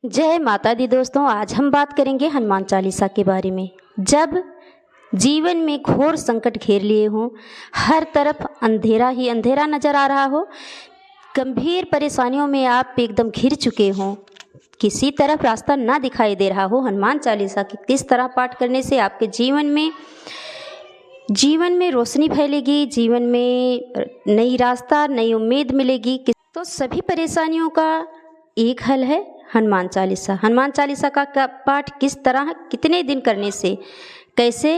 जय माता दी दोस्तों, आज हम बात करेंगे हनुमान चालीसा के बारे में। जब जीवन में घोर संकट घेर लिए हों, हर तरफ अंधेरा ही अंधेरा नज़र आ रहा हो, गंभीर परेशानियों में आप एकदम घिर चुके हों, किसी तरफ रास्ता ना दिखाई दे रहा हो, हनुमान चालीसा की किस तरह पाठ करने से आपके जीवन में रोशनी फैलेगी, जीवन में नई रास्ता नई उम्मीद मिलेगी। तो सभी परेशानियों का एक हल है हनुमान चालीसा। हनुमान चालीसा का पाठ किस तरह कितने दिन करने से कैसे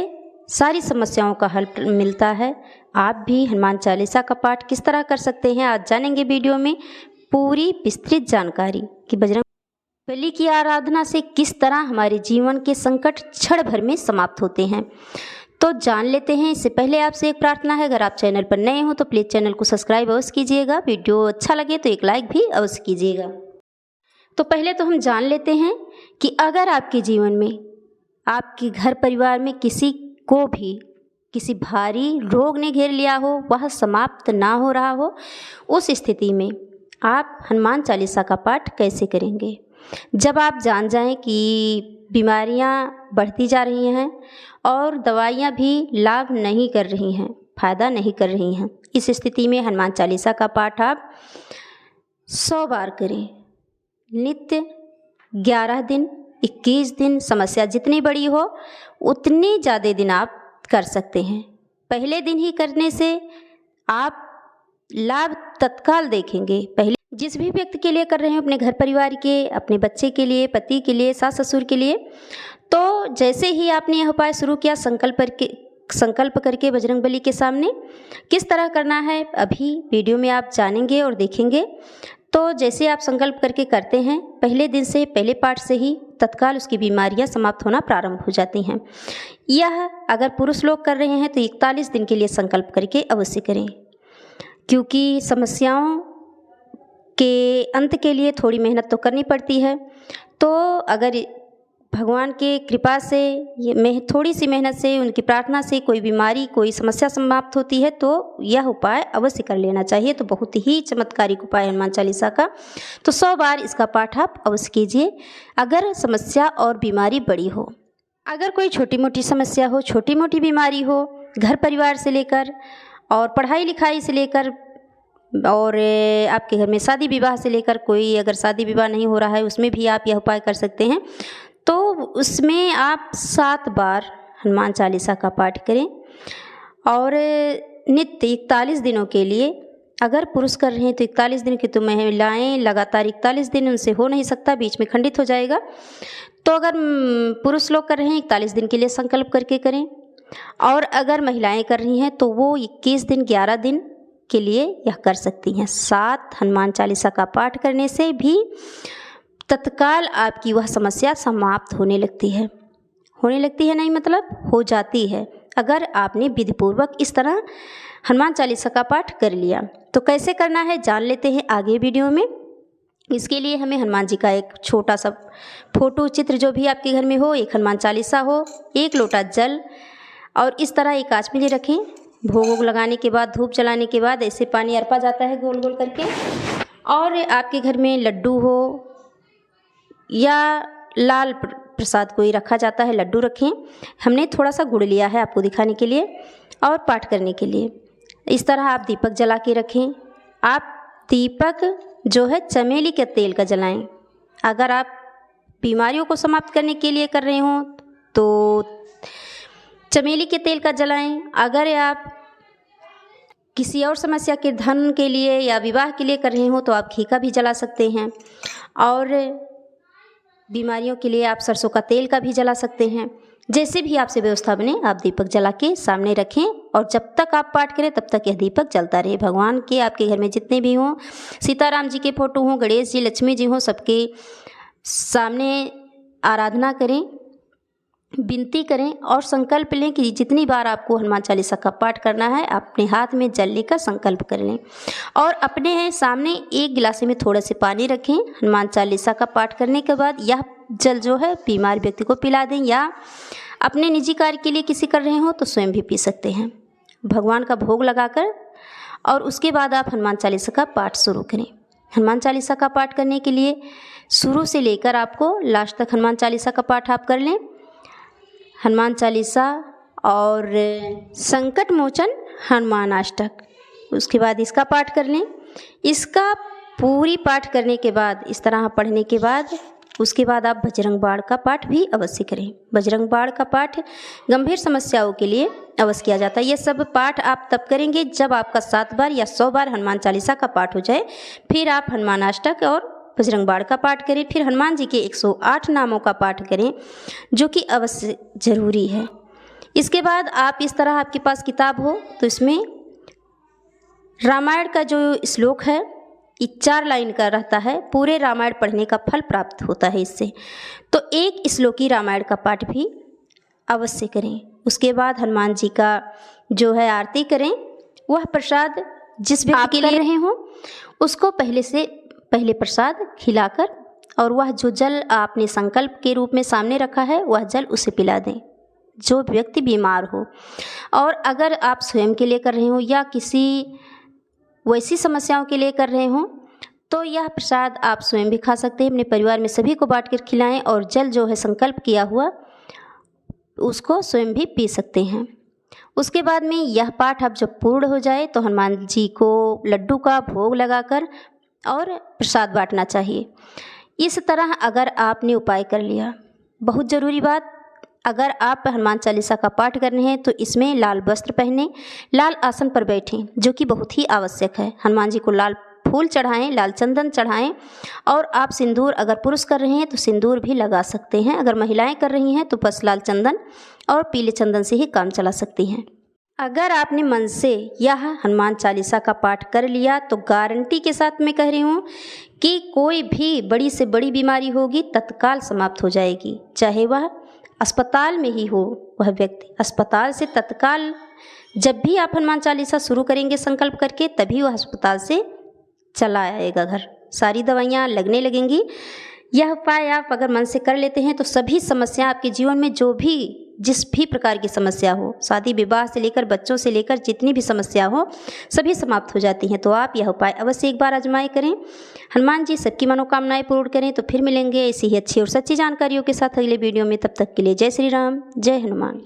सारी समस्याओं का हल मिलता है, आप भी हनुमान चालीसा का पाठ किस तरह कर सकते हैं, आज जानेंगे वीडियो में पूरी विस्तृत जानकारी कि बजरंगबली की आराधना से किस तरह हमारे जीवन के संकट क्षण भर में समाप्त होते हैं। तो जान लेते हैं। इससे पहले आपसे एक प्रार्थना है, अगर आप चैनल पर नए हो तो प्लीज़ चैनल को सब्सक्राइब अवश्य कीजिएगा, वीडियो अच्छा लगे तो एक लाइक भी अवश्य कीजिएगा। तो पहले तो हम जान लेते हैं कि अगर आपके जीवन में आपके घर परिवार में किसी को भी किसी भारी रोग ने घेर लिया हो, वह समाप्त ना हो रहा हो, उस स्थिति में आप हनुमान चालीसा का पाठ कैसे करेंगे। जब आप जान जाएं कि बीमारियां बढ़ती जा रही हैं और दवाइयां भी लाभ नहीं कर रही हैं, फ़ायदा नहीं कर रही हैं, इस स्थिति में हनुमान चालीसा का पाठ आप 100 बार करें। नित्य 11 दिन 21 दिन, समस्या जितनी बड़ी हो उतनी ज़्यादा दिन आप कर सकते हैं। पहले दिन ही करने से आप लाभ तत्काल देखेंगे। पहले जिस भी व्यक्ति के लिए कर रहे हैं, अपने घर परिवार के, अपने बच्चे के लिए, पति के लिए, सास ससुर के लिए, तो जैसे ही आपने यह उपाय शुरू किया, संकल्प करके बजरंगबली के सामने किस तरह करना है अभी वीडियो में आप जानेंगे और देखेंगे। तो जैसे आप संकल्प करके करते हैं, पहले दिन से पहले पाठ से ही तत्काल उसकी बीमारियां समाप्त होना प्रारंभ हो जाती हैं। यह अगर पुरुष लोग कर रहे हैं तो 41 दिन के लिए संकल्प करके अवश्य करें, क्योंकि समस्याओं के अंत के लिए थोड़ी मेहनत तो करनी पड़ती है। तो अगर भगवान के कृपा से थोड़ी सी मेहनत से, उनकी प्रार्थना से कोई बीमारी कोई समस्या समाप्त होती है तो यह उपाय अवश्य कर लेना चाहिए। तो बहुत ही चमत्कारिक उपाय हनुमान चालीसा का। तो 100 बार इसका पाठ आप अवश्य कीजिए। अगर समस्या और बीमारी बड़ी हो, अगर कोई छोटी मोटी समस्या हो, छोटी मोटी बीमारी हो, घर परिवार से लेकर और पढ़ाई लिखाई से लेकर और आपके घर में शादी विवाह से लेकर, कोई अगर शादी विवाह नहीं हो रहा है उसमें भी आप यह उपाय कर सकते हैं। तो उसमें आप 7 बार हनुमान चालीसा का पाठ करें और नित्य 41 दिनों के लिए, अगर पुरुष कर रहे हैं तो 41 दिन की, तो महिलाएं लगातार 41 दिन, उनसे हो नहीं सकता, बीच में खंडित हो जाएगा। तो अगर पुरुष लोग कर रहे हैं 41 दिन के लिए संकल्प करके करें, और अगर महिलाएं कर रही हैं तो वो 21 दिन 11 दिन के लिए यह कर सकती हैं। 7 हनुमान चालीसा का पाठ करने से भी तत्काल आपकी वह समस्या समाप्त होने लगती है। नहीं मतलब हो जाती है, अगर आपने विधिपूर्वक इस तरह हनुमान चालीसा का पाठ कर लिया। तो कैसे करना है जान लेते हैं आगे वीडियो में। इसके लिए हमें हनुमान जी का एक छोटा सा फोटो चित्र जो भी आपके घर में हो, एक हनुमान चालीसा हो, 1 लोटा जल और इस तरह एक कांच में ले रखें। भोग लगाने के बाद, धूप जलाने के बाद ऐसे पानी अर्पा जाता है गोल गोल करके। और आपके घर में लड्डू हो या लाल प्रसाद कोई रखा जाता है, लड्डू रखें। हमने थोड़ा सा गुड़ लिया है आपको दिखाने के लिए और पाठ करने के लिए। इस तरह आप दीपक जला के रखें। आप दीपक जो है चमेली के तेल का जलाएं। अगर आप बीमारियों को समाप्त करने के लिए कर रहे हो तो चमेली के तेल का जलाएं। अगर आप किसी और समस्या के धन के लिए या विवाह के लिए कर रहे हो तो आप घी का भी जला सकते हैं। और बीमारियों के लिए आप सरसों का तेल का भी जला सकते हैं। जैसे भी आपसे व्यवस्था बने, आप दीपक जला के सामने रखें और जब तक आप पाठ करें तब तक यह दीपक जलता रहे। भगवान के आपके घर में जितने भी हों, सीताराम जी के फोटो हों, गणेश जी, लक्ष्मी जी हों, सबके सामने आराधना करें, विनती करें और संकल्प लें कि जितनी बार आपको हनुमान चालीसा का पाठ करना है, अपने हाथ में जल लेकर संकल्प कर लें और अपने सामने एक गिलास में थोड़ा से पानी रखें। हनुमान चालीसा का पाठ करने के बाद यह जल जो है बीमार व्यक्ति को पिला दें, या अपने निजी कार्य के लिए किसी कर रहे हो तो स्वयं भी पी सकते हैं। भगवान का भोग लगाकर और उसके बाद आप हनुमान चालीसा का पाठ शुरू करें। हनुमान चालीसा का पाठ करने के लिए शुरू से लेकर आपको लास्ट तक हनुमान चालीसा का पाठ आप कर लें। हनुमान चालीसा और संकट मोचन हनुमान अष्टक, उसके बाद इसका पाठ कर लें। इसका पूरी पाठ करने के बाद, इस तरह पढ़ने के बाद, उसके बाद आप बजरंग बाण का पाठ भी अवश्य करें। बजरंग बाण का पाठ गंभीर समस्याओं के लिए अवश्य किया जाता है। ये सब पाठ आप तब करेंगे जब आपका 7 बार या 100 बार हनुमान चालीसा का पाठ हो जाए। फिर आप हनुमान अष्टक और बजरंग बाण का पाठ करें। फिर हनुमान जी के 108 नामों का पाठ करें, जो कि अवश्य ज़रूरी है। इसके बाद आप इस तरह, आपके पास किताब हो तो इसमें रामायण का जो श्लोक है, ये 4 लाइन का रहता है। पूरे रामायण पढ़ने का फल प्राप्त होता है इससे। तो एक श्लोकी रामायण का पाठ भी अवश्य करें। उसके बाद हनुमान जी का जो है आरती करें। वह प्रसाद जिस व्यक्ति के लिए रहे हों उसको पहले प्रसाद खिलाकर, और वह जो जल आपने संकल्प के रूप में सामने रखा है वह जल उसे पिला दें, जो व्यक्ति बीमार हो। और अगर आप स्वयं के लिए कर रहे हो या किसी वैसी समस्याओं के लिए कर रहे हों तो यह प्रसाद आप स्वयं भी खा सकते हैं, अपने परिवार में सभी को बांट कर खिलाएं, और जल जो है संकल्प किया हुआ उसको स्वयं भी पी सकते हैं। उसके बाद में यह पाठ अब जब पूर्ण हो जाए तो हनुमान जी को लड्डू का भोग लगाकर और प्रसाद बांटना चाहिए। इस तरह अगर आपने उपाय कर लिया, बहुत ज़रूरी बात, अगर आप हनुमान चालीसा का पाठ करने हैं तो इसमें लाल वस्त्र पहने, लाल आसन पर बैठें, जो कि बहुत ही आवश्यक है। हनुमान जी को लाल फूल चढ़ाएं, लाल चंदन चढ़ाएं, और आप सिंदूर, अगर पुरुष कर रहे हैं तो सिंदूर भी लगा सकते हैं, अगर महिलाएं कर रही हैं तो बस लाल चंदन और पीले चंदन से ही काम चला सकती हैं। अगर आपने मन से यह हनुमान चालीसा का पाठ कर लिया तो गारंटी के साथ मैं कह रही हूँ कि कोई भी बड़ी से बड़ी बीमारी होगी तत्काल समाप्त हो जाएगी। चाहे वह अस्पताल में ही हो, वह व्यक्ति अस्पताल से तत्काल, जब भी आप हनुमान चालीसा शुरू करेंगे संकल्प करके, तभी वह अस्पताल से चला आएगा घर, सारी दवाइयाँ लगने लगेंगी। यह उपाय आप अगर मन से कर लेते हैं तो सभी समस्या आपके जीवन में, जो भी जिस भी प्रकार की समस्या हो, शादी विवाह से लेकर बच्चों से लेकर जितनी भी समस्या हो, सभी समाप्त हो जाती हैं। तो आप यह उपाय अवश्य एक बार आजमाएं करें। हनुमान जी सबकी मनोकामनाएं पूर्ण करें। तो फिर मिलेंगे ऐसी ही अच्छी और सच्ची जानकारियों के साथ अगले वीडियो में। तब तक के लिए जय श्री राम, जय हनुमान।